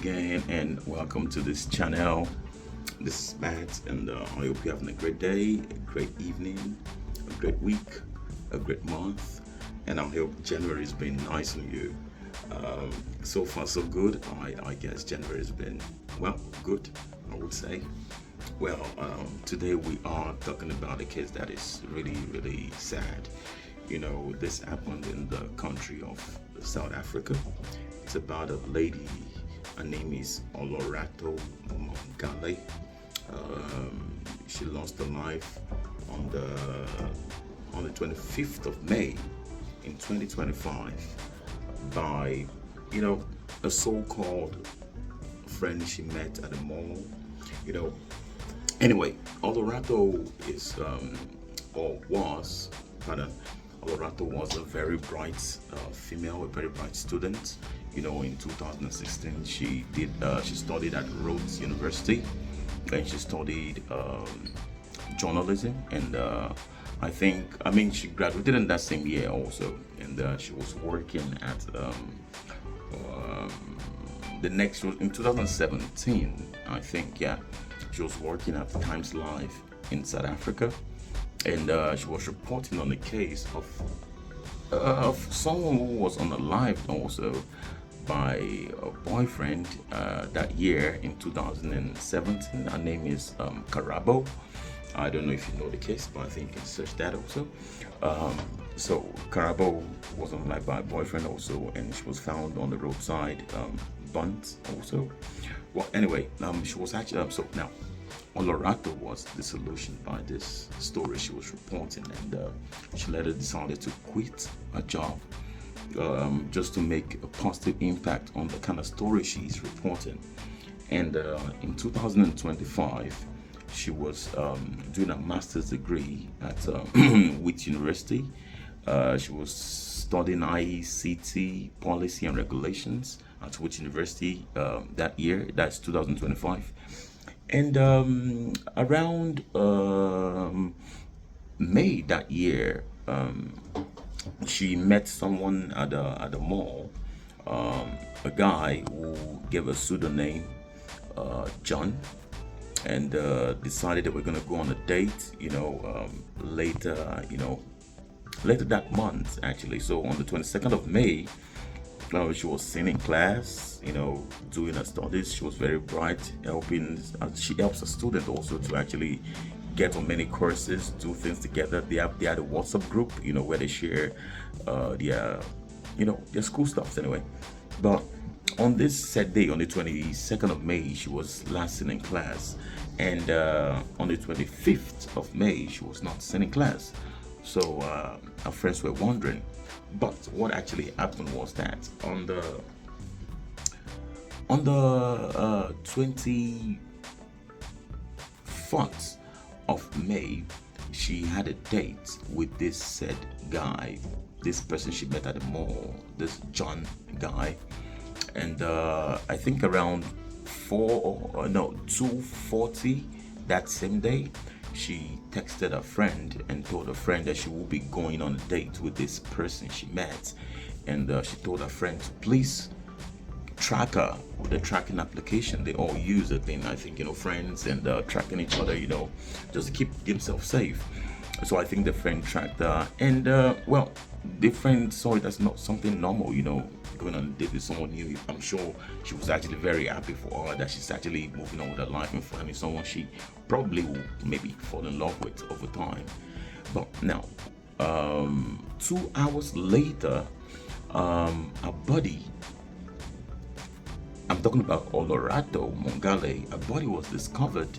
again, and welcome to this channel. This is Matt, and I hope you're having a great day, a great evening, a great week, a great month, and I hope January has been nice on you. So far, so good. I guess January has been, well, good, I would say. Today we are talking about a case that is really, really sad. This happened in the country of South Africa. It's about a lady. Her name is Olorato Mongale. She lost her life on the 25th of May in 2025 by, a so-called friend she met at a mall. You know, Anyway, Olorato is or was, pardon, Olorato was a very bright female, a very bright student. In 2016, she studied at Rhodes University, and she studied journalism. And she graduated in that same year also, and she was working at the next in 2017, I think, yeah. She was working at Times Live in South Africa, and she was reporting on the case of someone who was unalived also by a boyfriend that year in 2017. Her name is Karabo. I don't know if you know the case, but I think you can search that also. So Karabo was unalived by a boyfriend also, and she was found on the roadside, burnt also. Well, anyway, she was actually so now. Olorato was disillusioned by this story she was reporting, and she later decided to quit her job just to make a positive impact on the kind of story she's reporting. And in 2025, she was doing a master's degree at Wits University. She was studying ICT policy and regulations at Wits University that year. That's 2025. And around May that year, she met someone at the mall, a guy who gave a pseudonym John, and decided that we're gonna go on a date. Later that month actually. So on the 22nd of May, she was sitting in class, doing her studies. She was very bright, she helps a student also to actually get on many courses, do things together. They had a WhatsApp group, where they share their school stuff anyway. But on this said day, on the 22nd of May, she was last sitting in class, and on the 25th of May, she was not sitting in class. So our friends were wondering. But what actually happened was that on the 24th of May, she had a date with this said guy, this person she met at the mall, this John guy. And I think around 2:40 that same day, she texted a friend and told her friend that she will be going on a date with this person she met. And she told her friend to please track her with the tracking application they all use. I think friends and tracking each other, just to keep themselves safe. So I think the friend tracked her, and the friend saw it as not something normal, going on a date with someone new. I'm sure she was actually very happy for her that she's actually moving on with her life and finding someone she probably will maybe fall in love with over time. But now, 2 hours later, a buddy, I'm talking about Olorato Mongale, a body was discovered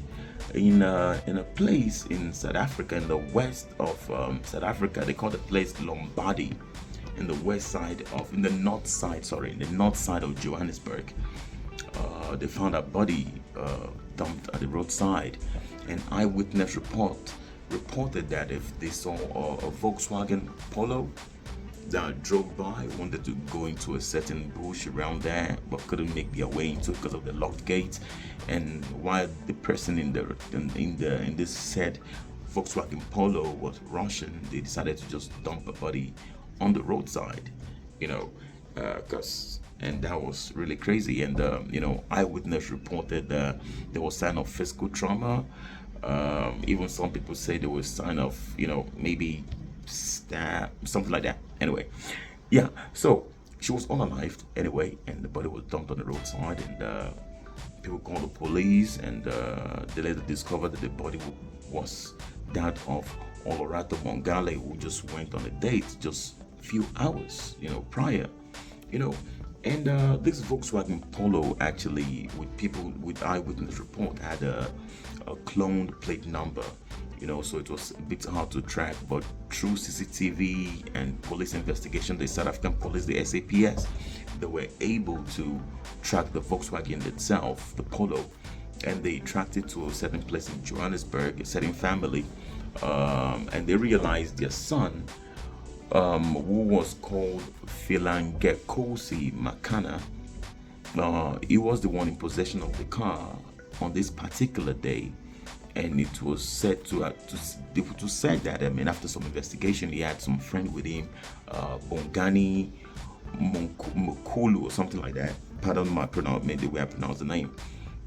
in a place in South Africa, in the west of South Africa. They call the place Lombardy, in the north side of Johannesburg. They found a body dumped at the roadside. An eyewitness reported that if they saw a Volkswagen Polo that drove by, wanted to go into a certain bush around there, but couldn't make their way into it because of the locked gate. And while the person in this said Volkswagen Polo was Russian, they decided to just dump a body on the roadside, because and that was really crazy. And eyewitness reported there was sign of physical trauma. Even some people say there was sign of maybe stab, something like that. Anyway, yeah. So she was unalived anyway, and the body was dumped on the roadside, and people called the police, and they later discovered that the body was that of Olorato Mongale, who just went on a date just a few hours, prior, you know. And this Volkswagen Polo actually, with people with eyewitness report, had a cloned plate number, so it was a bit hard to track. But through CCTV and police investigation, the South African police, the SAPS, they were able to track the Volkswagen itself, the Polo, and they tracked it to a certain place in Johannesburg, a certain family, and they realized their son, who was called Philangekosi Makana, he was the one in possession of the car on this particular day. And it was said to say that, after some investigation, he had some friend with him, Bongani Mukulu or something like that. Pardon my pronunciation, the way I pronounce the name.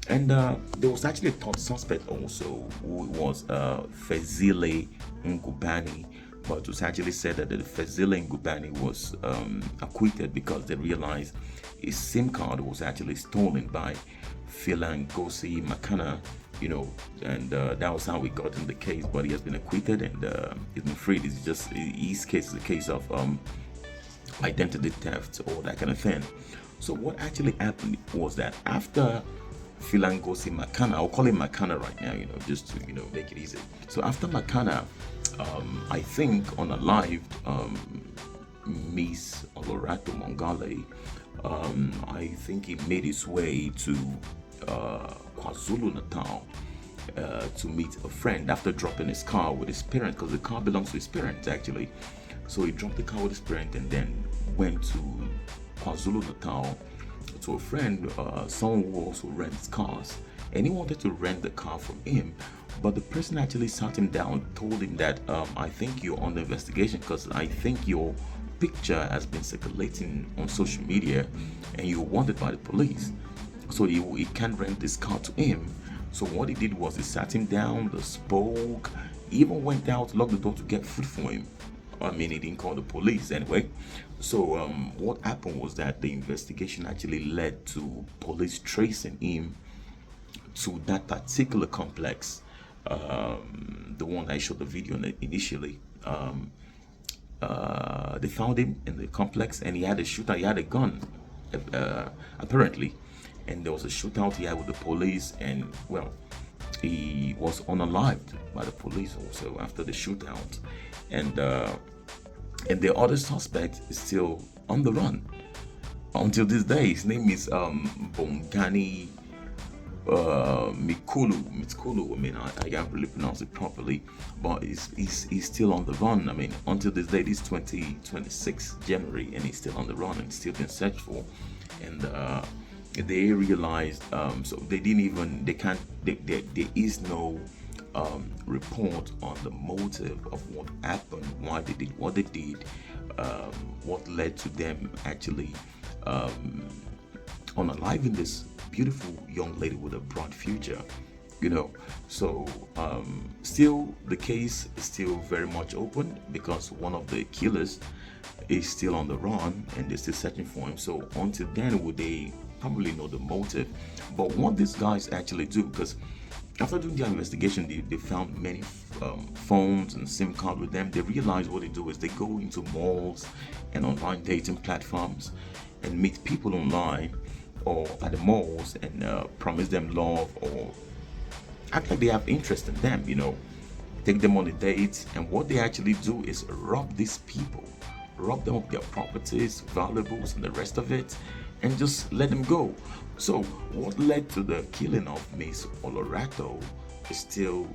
And there was actually a third suspect also, who was Fezile Ngubani. But it was actually said that the Fezile Ngubani was acquitted because they realized his SIM card was actually stolen by Philangosi Makana, and that was how we got in the case. But he has been acquitted, and he's been freed. It's just his case is a case of identity theft or that kind of thing. So what actually happened was that after Philangosi Makana, I'll call him Makana right now, just to make it easy. So after Makana, I think unalived Miss Olorato Mongale, I think he made his way to KwaZulu Natal to meet a friend after dropping his car with his parents, because the car belongs to his parents actually. So he dropped the car with his parents and then went to KwaZulu Natal to a friend, someone who also rents cars, and he wanted to rent the car from him. But the person actually sat him down, told him that I think you're under investigation because I think your picture has been circulating on social media and you're wanted by the police. So he can't rent this car to him. So what he did was he sat him down, they spoke, he even went out, locked the door to get food for him. He didn't call the police anyway. So what happened was that the investigation actually led to police tracing him to that particular complex, the one I showed the video initially. They found him in the complex, and he had a shooter, he had a gun, apparently. And there was a shootout he had with the police, and he was unalived by the police also after the shootout. And the other suspect is still on the run until this day. His name is Bongani Mikulu. I can't really pronounce it properly, but he's still on the run. Until this day, this 2026 January, and he's still on the run and still being searched for. And they realized, so there is no report on the motive of what happened, why they did what they did, what led to them actually unaliving this beautiful young lady with a bright future. So still the case is still very much open because one of the killers is still on the run and they're still searching for him. So until then, would they probably know the motive? But what these guys actually do, because after doing their investigation, they found many phones and SIM card with them. They realized what they do is they go into malls and online dating platforms and meet people online or at the malls and promise them love or act like they have interest in them, take them on a date. And what they actually do is rob these people, rob them of their properties, valuables, and the rest of it, and just let them go. So what led to the killing of Miss Olorato is still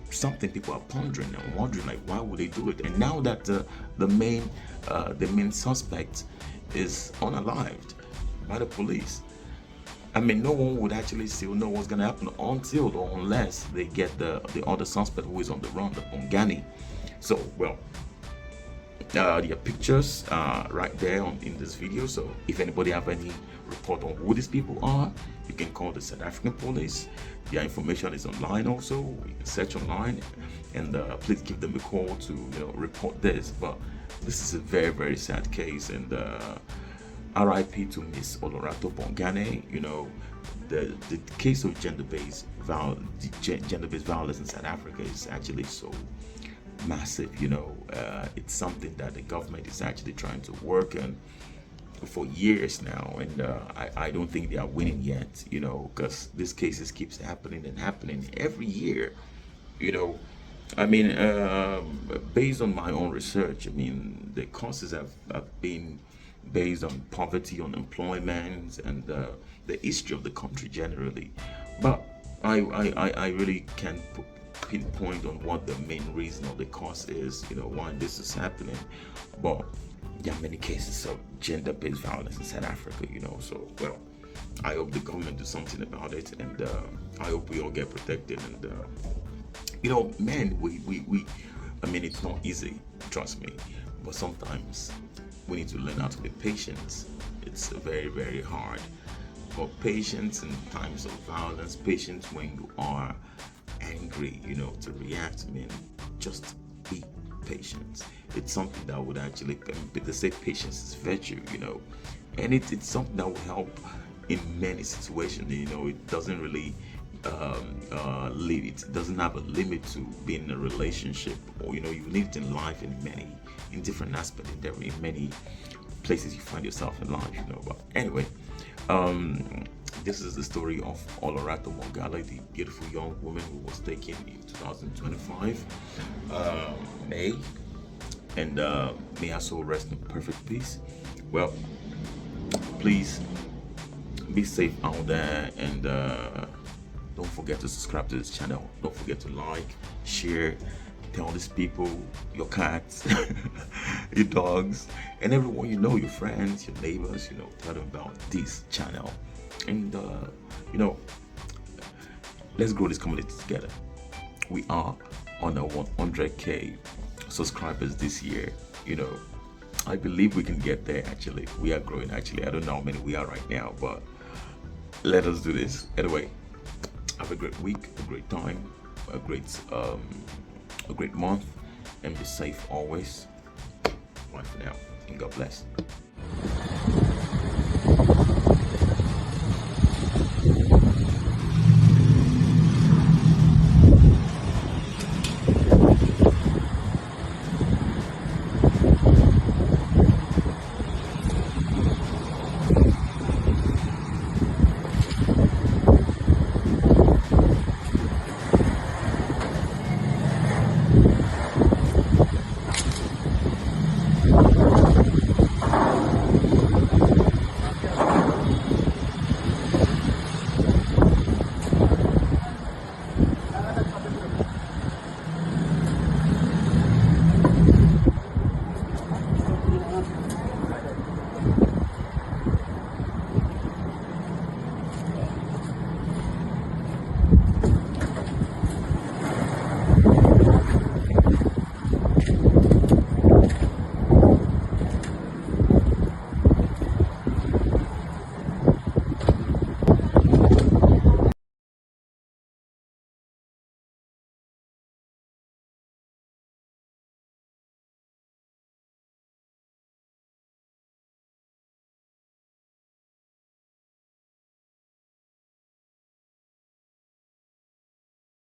something people are pondering and wondering, like, why would they do it? And now that the main suspect is unalived by the police, no one would actually still know what's going to happen until or unless they get the other suspect who is on the run, the Bongani. So, their pictures right there in this video. So if anybody have any report on who these people are, you can call the South African police. Their information is online also. You can search online, and please give them a call to report this. But this is a very, very sad case, and RIP to Miss Olorato Bongane. The case of gender-based violence in South Africa is actually so massive. It's something that the government is actually trying to work on for years now, and I don't think they are winning yet, because these cases keeps happening and happening every year. I mean, based on my own research, I mean, the causes have been based on poverty, unemployment, and the history of the country generally. But I really can't pinpoint on what the main reason or the cause is, why this is happening. But there are many cases of gender-based violence in South Africa, So, well, I hope the government do something about it, and I hope we all get protected. And men, I mean, it's not easy, trust me, but sometimes we need to learn how to be patient. It's very, very hard. But patience in times of violence, patience when you are angry, to react. I mean, just be patient. It's something that would actually, they say patience is virtue, and it's something that will help in many situations. It doesn't really it doesn't have a limit to being in a relationship, or you need it in life in different aspects, in many places you find yourself in life. But anyway, this is the story of Olorato Bongane, the beautiful young woman who was taken in 2025 May, and may her soul rest in perfect peace. Well, please be safe out there, and don't forget to subscribe to this channel. Don't forget to like, share, tell these people, your cats, your dogs, and everyone your friends, your neighbors, tell them about this channel. And let's grow this community together. We are on a 100K subscribers this year. I believe we can get there. Actually, we are growing. Actually, I don't know how many we are right now, but let us do this. Anyway, have a great week, a great time, a great month, and be safe always. Bye for now, and God bless.